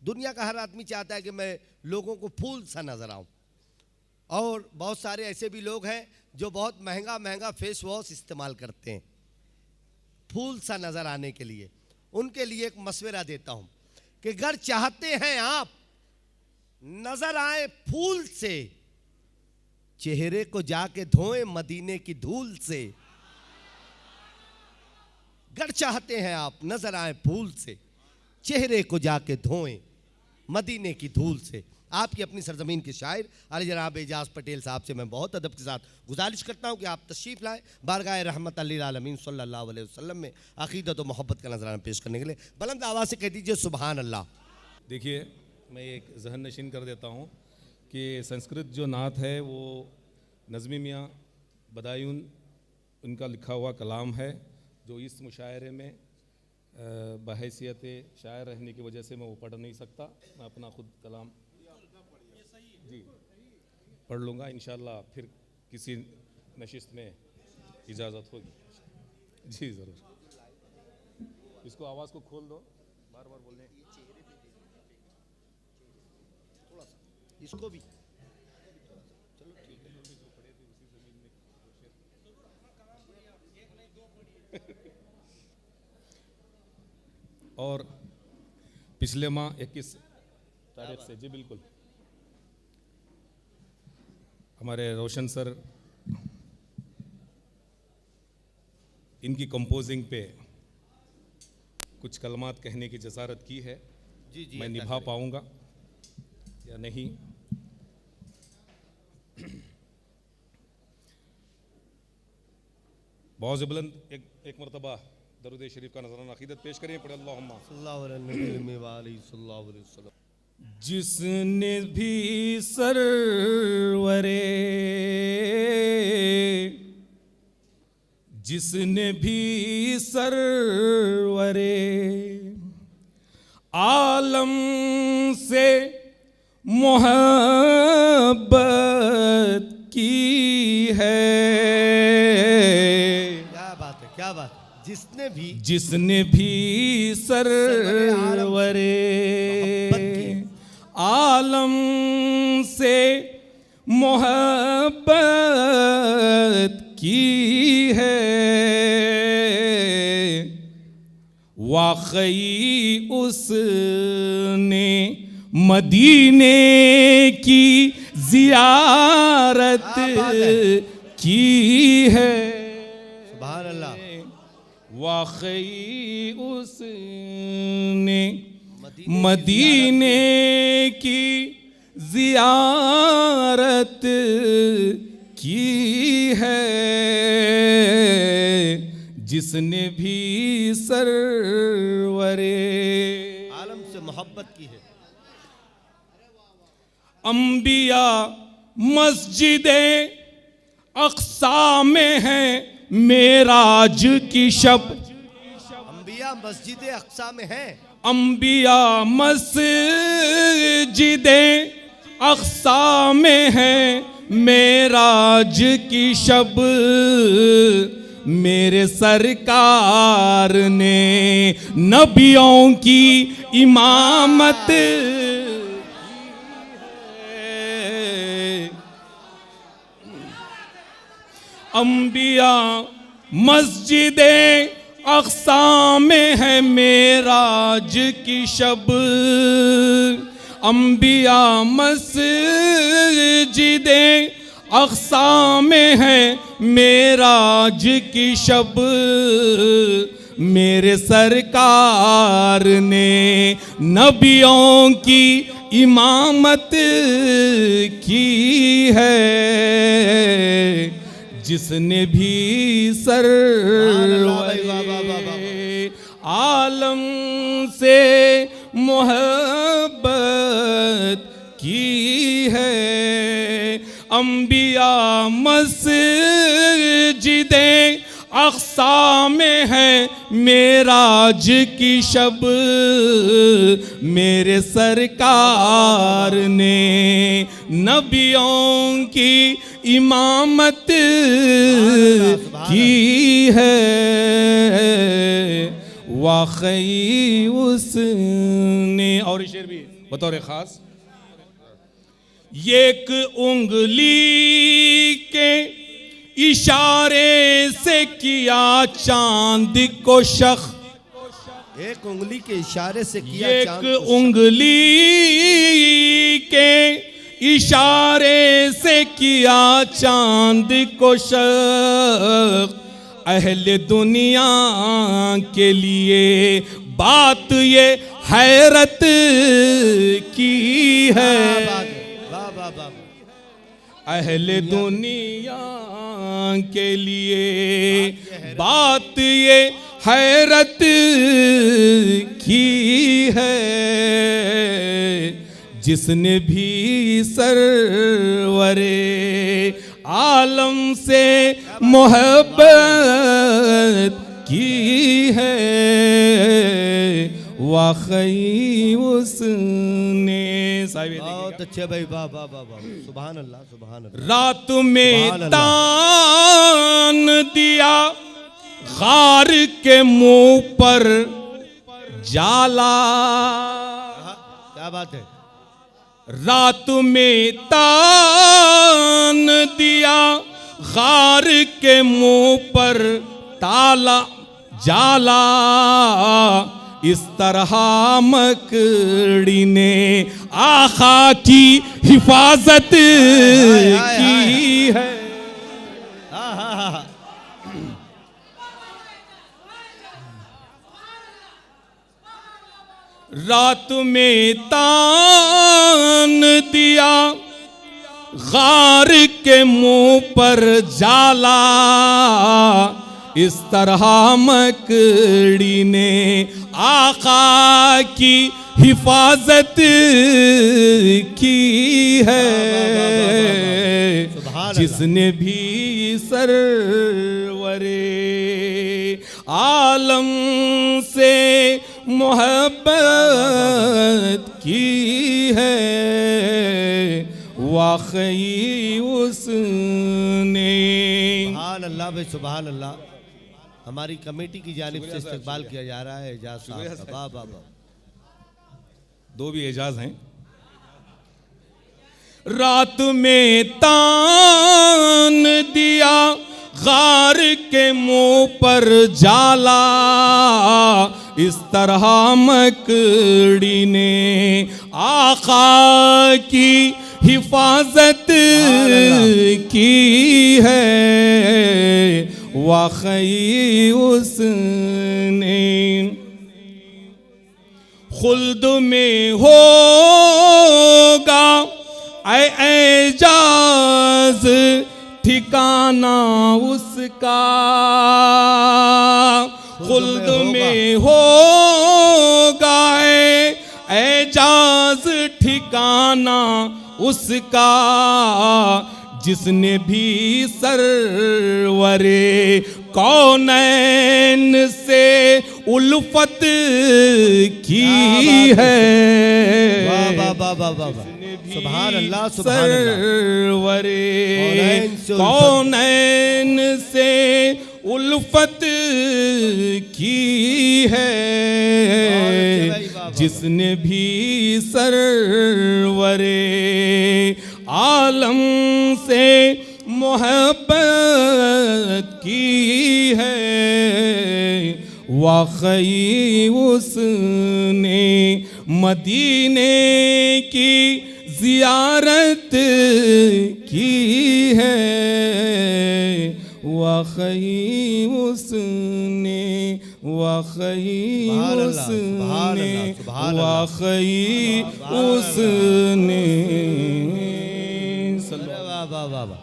दुनिया का हर आदमी चाहता है कि मैं लोगों को फूल सा नजर आऊं, और बहुत सारे ऐसे भी लोग हैं जो बहुत महंगा महंगा फेस वॉश इस्तेमाल करते हैं फूल सा नजर आने के लिए। उनके लिए एक मशवरा देता हूं कि अगर चाहते हैं आप नजर आए फूल से, चेहरे को जाके धोएं मदीने की धूल से। अगर चाहते हैं आप नजर आए फूल से, चेहरे को जाके धोएं मदीने की धूल से। आपकी अपनी सरजमीन के शायर अली जनाब एजाज पटेल साहब से मैं बहुत अदब के साथ गुजारिश करता हूं कि आप तशरीफ़ लाएं बारगाह रहमत लिल आलमीन सल्लल्लाहु अलैहि वसल्लम में अक़ीदत और मोहब्बत का नजराना पेश करने के लिए बुलंद आवाज़ से कह दीजिए सुभान अल्लाह। देखिए, मैं एक जहन नशीन कर देता हूँ कि संस्कृत जो नात है वो नज़मी मियाँ बदायून उनका लिखा हुआ कलाम है, जो इस मुशायरे में बहैसियत शायर रहने की वजह से मैं वो पढ़ नहीं सकता। मैं अपना खुद कलाम जी पढ़ लूँगा इंशाअल्लाह, फिर किसी नशिस्त में इजाज़त होगी। जी ज़रूर। इसको आवाज़ को खोल दो, बार बार बोलने इसको भी चलो ठीक है, जो पढ़े थे उसी ज़मीन में और पिछले माह 21 तारीख से, जी बिल्कुल, हमारे रोशन सर इनकी कंपोजिंग पे कुछ कलमात कहने की जसारत की है। जी जी, मैं निभा पाऊंगा या नहीं, बहुत बुलंद एक मरतबा दरूद शरीफ का नजराना अक़ीदत पेश करें। पढ़े अल्लाहुम्मा सल्लल्लाहु अलैहि वसल्लम। जिसने भी सरवरे, जिसने भी सरवरे आलम से मोहब्बत की है। क्या बात है, क्या बात। जिसने भी सरवरे आलम से मोहब्बत की है, वाकई उसने मदीने की जियारत की है। सुभान अल्लाह। वाकई उसने मदीने की जियारत की है, जिसने भी सरवरे आलम से मोहब्बत की है। अंबिया मस्जिदे अक्सा में है मेराज की शब। अंबिया मस्जिद अक्सा में है। अंबिया मस्जिदे अक्सा में है मेराज की शब। मेरे सरकार ने नबियों की इमामत अंबिया मस्जिदे अक्सा में है मेराज की शब। अंबिया मस्जिदे अक्सा में है मेराज की शब। मेरे सरकार ने नबियों की इमामत की है, जिसने भी सरवरे आलम से मोहब्बत की है। अंबिया मस्जिदे अक्सा में है मेराज की शब। मेरे सरकार ने नबियों की इमामत की है, वाकई उसने। और शेर भी बतौर खास, एक उंगली के इशारे से किया चांद को शख, एक उंगली के इशारे से किया चांद एक को उंगली के इशारे से किया चांद को शक, अहले दुनिया के लिए बात ये हैरत की है। वाह वाह वाह। अहले दुनिया के लिए बात ये हैरत की है, जिसने भी सरवरे आलम से मोहब्बत की है, वाकई उसने। बहुत अच्छे भाई, वाह वाह वाह वाह, सुभान अल्लाह सुभान अल्लाह। रात में सुभान अल्लाह। तान दिया गार के मुंह पर जाला, क्या बात है। रात में तान दिया गार के मुंह पर ताला जाला, इस तरह मकड़ी ने आका की हिफाजत की है। हाँ हाँ हाँ। रात में तान दिया गार के मुंह पर जाला, इस तरह मकड़ी ने आका की हिफाजत की है, जिसने भी सरवरे आलम से मोहब्बत की है, वाकई उसने। सुभान अल्लाह भाई, सुभान अल्लाह। हमारी कमेटी की जानिब से इस्तकबाल किया जा रहा है एजाज साहब का। वाह वाह वाह। दो भी एजाज हैं। रात में तान दिया गार के मुंह पर जाला, इस तरह मकड़ी ने आका की हिफाजत की है, वाकई उसने। खुल्द में होगा एजाज ठिकाना उसका, खुल्द में होगा एजाज ठिकाना उसका, जिसने भी सरवरे कौनैन से उल्फत की है, वाह वाह वाह वाह वाह। सुभान अल्लाह सुभान अल्लाह। सरवरे कौनैन से उल्फत की है, जिसने भी सरवरे आलम से मोहब्बत की है, वाकई उसने मदीने की ज़ियारत की है, वाकई उसने, वाकई उसने, वाकई उसने। वाह वाह वाह वाह।